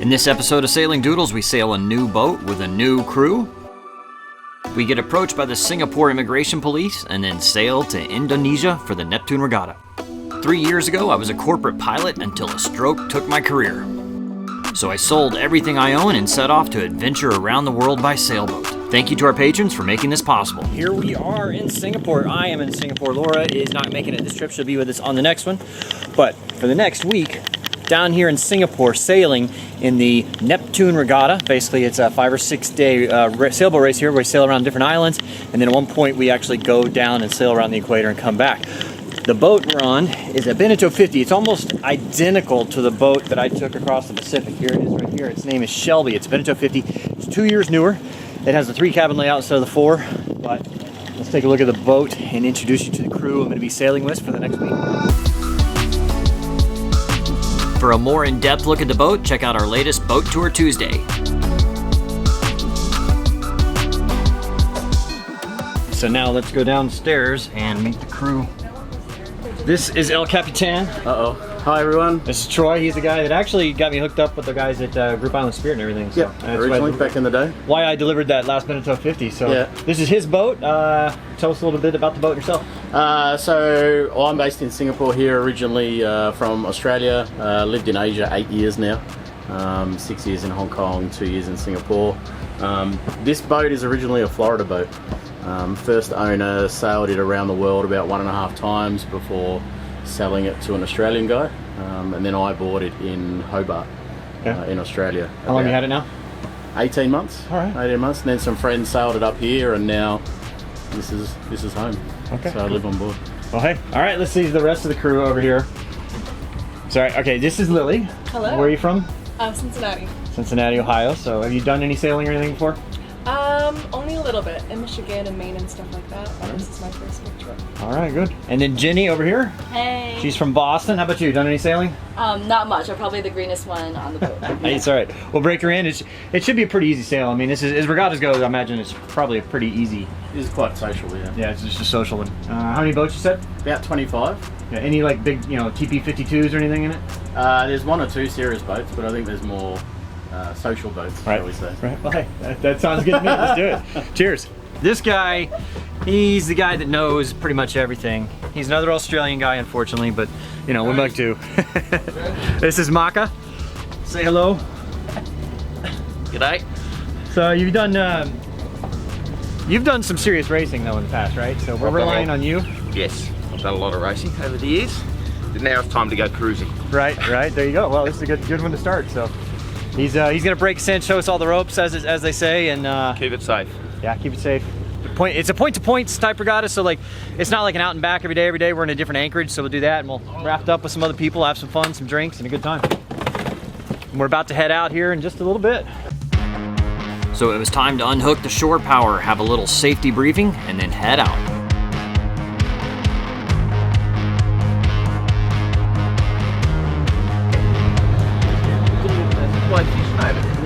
In this episode of Sailing Doodles, we sail a new boat with a new crew. We get approached by the Singapore immigration police and then sail to Indonesia for the Neptune Regatta. 3 years ago, I was a corporate pilot until a stroke took my career. So I sold everything I own and set off to adventure around the world by sailboat. Thank you to our patrons for making this possible. Here we are in Singapore. I am in Singapore. Laura is not making it this trip. She'll be with us on the next one. But for the next week, down here in Singapore, sailing in the Neptune Regatta. Basically, it's a 5 or 6 day sailboat race here where we sail around different islands. And then at one point, we actually go down and sail around the equator and come back. The boat we're on is a Beneteau 50. It's almost identical to the boat that I took across the Pacific. Here it is right here. Its name is Shelby. It's a Beneteau 50. It's 2 years newer. It has a 3-cabin layout instead of the 4. But let's take a look at the boat and introduce you to the crew I'm going to be sailing with for the next week. For a more in-depth look at the boat, check out our latest Boat Tour Tuesday. So now let's go downstairs and meet the crew. This is El Capitan. Uh-oh. Hi, everyone. This is Troy. He's the guy that actually got me hooked up with the guys at Group Island Spirit and everything. So yeah, originally back in the day. Why I delivered that last Beneteau 50. So yeah. This is his boat. Tell us a little bit about the boat yourself. So I'm based in Singapore here, originally from Australia. Lived in Asia 8 years now. 6 years in Hong Kong, 2 years in Singapore. This boat is originally a Florida boat. First owner sailed it around the world about 1.5 times before selling it to an Australian guy, and then I bought it in Hobart, in Australia. How long have you had it now? 18 months. All right. 18 months, and then some friends sailed it up here, and now this is home. Okay. So I live on board. Well, hey. All right. Let's see the rest of the crew over here. Sorry. Okay. This is Lily. Hello. Where are you from? Cincinnati. Cincinnati, Ohio. So have you done any sailing or anything before? Only a little bit in Michigan and Maine and stuff like that. But this is my first big trip. All right, good. And then Jenny over here. Hey. She's from Boston. How about you? Done any sailing? Not much. I'm probably the greenest one on the boat. It's all right. We'll break her in. It should be a pretty easy sail. I mean, this is as regattas go. I imagine it's probably a pretty easy. It is quite social, yeah. Yeah, it's just a social one. How many boats you said? About 25. Yeah. Any like big, TP52s or anything in it? There's 1 or 2 serious boats, but I think there's more social boats, shall we say. Right. Well, hey, that sounds good to me. Let's do it. Cheers. This guy, he's the guy that knows pretty much everything. He's another Australian guy, unfortunately, but we like to. This is Maka. Say hello. G'day. So you've done some serious racing though in the past, right? So we're relying on you. Yes, I've done a lot of racing over the years. Now it's time to go cruising. Right. There you go. Well, this is a good one to start. So he's gonna break cinch, show us all the ropes, as they say, and keep it safe. Yeah, keep it safe. It's a point-to-points type regatta, so like it's not like an out and back every day. We're in a different anchorage, so we'll do that, and we'll raft up with some other people, have some fun, some drinks, and a good time. And we're about to head out here in just a little bit. So it was time to unhook the shore power, have a little safety briefing, and then head out.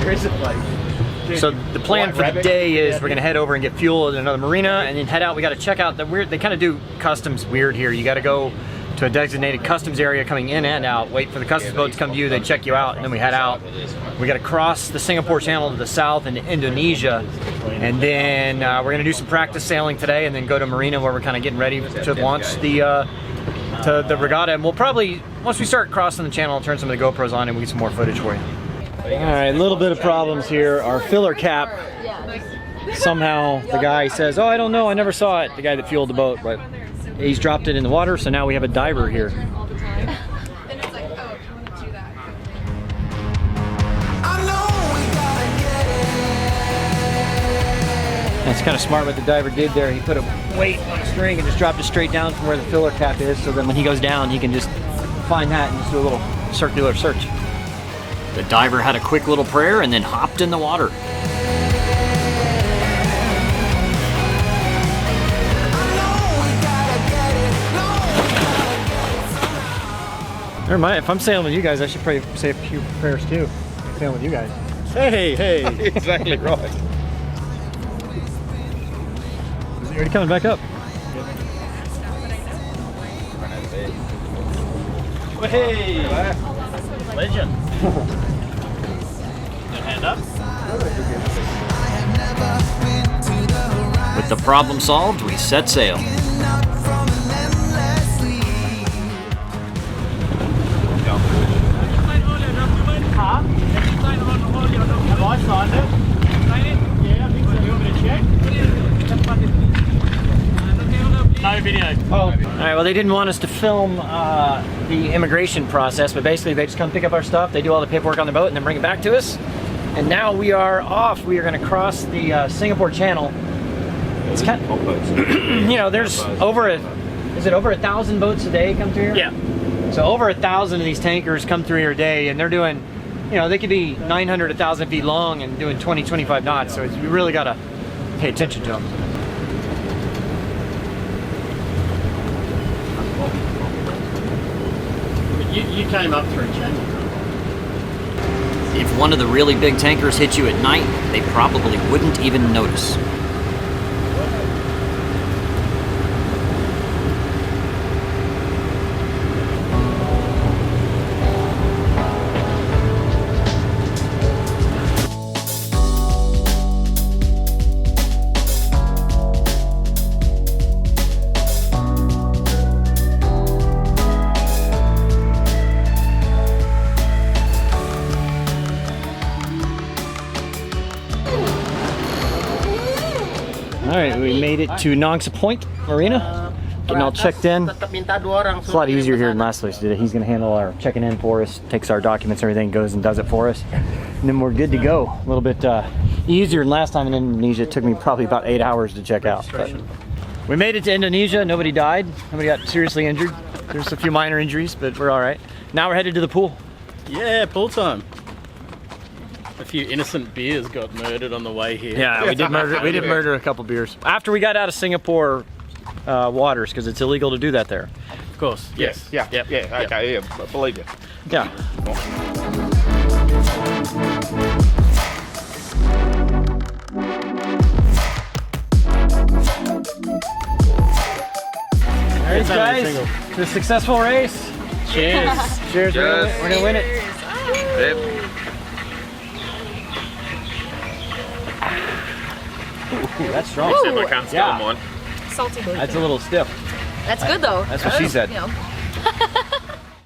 There is a place. So the plan for the day is we're gonna head over and get fuel at another marina and then head out. We gotta check out they kind of do customs weird here. You gotta go to a designated customs area coming in and out, wait for the customs boat to come to you, they check you out, and then we head out. We gotta cross the Singapore Channel to the south into Indonesia, and then we're gonna do some practice sailing today and then go to marina where we're kind of getting ready to launch the regatta. And we'll probably, once we start crossing the channel, I'll turn some of the GoPros on and we'll get some more footage for you. All right, a little bit of problems here. Our filler cap, somehow the guy says, oh, I don't know, I never saw it, the guy that fueled the boat, but he's dropped it in the water, so now we have a diver here. That's kind of smart what the diver did there. He put a weight on a string and just dropped it straight down from where the filler cap is, so then when he goes down, he can just find that and just do a little circular search. The diver had a quick little prayer and then hopped in the water. Never mind, if I'm sailing with you guys, I should probably say a few prayers too. I'm sailing with you guys. Hey! Exactly right. Is he already coming back up? Hey! Legend. stand up. With the problem solved, we set sail. Have I signed it? Yeah, I think so. You want me to check? No video. Oh. All right, well, they didn't want us to film the immigration process, but basically they just come pick up our stuff, they do all the paperwork on the boat, and then bring it back to us. And now we are off. We are going to cross the Singapore Channel. It's kind of, you know, there's over is it over 1,000 boats a day come through here? Yeah. So over 1,000 of these tankers come through here a day, and they're doing, you know, they could be 900, 1,000 feet long and doing 20, 25 knots. So you really got to pay attention to them. You came up through Channel. If one of the really big tankers hit you at night, they probably wouldn't even notice. Alright, we made it to Nong Sa Point Marina. Getting all checked in. It's a lot easier here than last place. He's going to handle our checking in for us, takes our documents and everything, goes and does it for us. And then we're good to go. A little bit easier than last time in Indonesia. It took me probably about 8 hours to check out. But we made it to Indonesia. Nobody died. Nobody got seriously injured. There's a few minor injuries, but we're alright. Now we're headed to the pool. Yeah, pool time. A few innocent beers got murdered on the way here. Yeah, we did murder. We did murder a couple beers after we got out of Singapore waters because it's illegal to do that there. Of course. Yes. Yeah. Yep. Yeah. Okay. Yeah. I believe you. Yeah. Alright, guys, it's a successful race. Cheers. Cheers. Cheers. We're gonna win it. Yep. Ooh, that's strong. Except I can't spell Yeah. mine. Salty. That's a little stiff. That's good though. That's what she said. You know.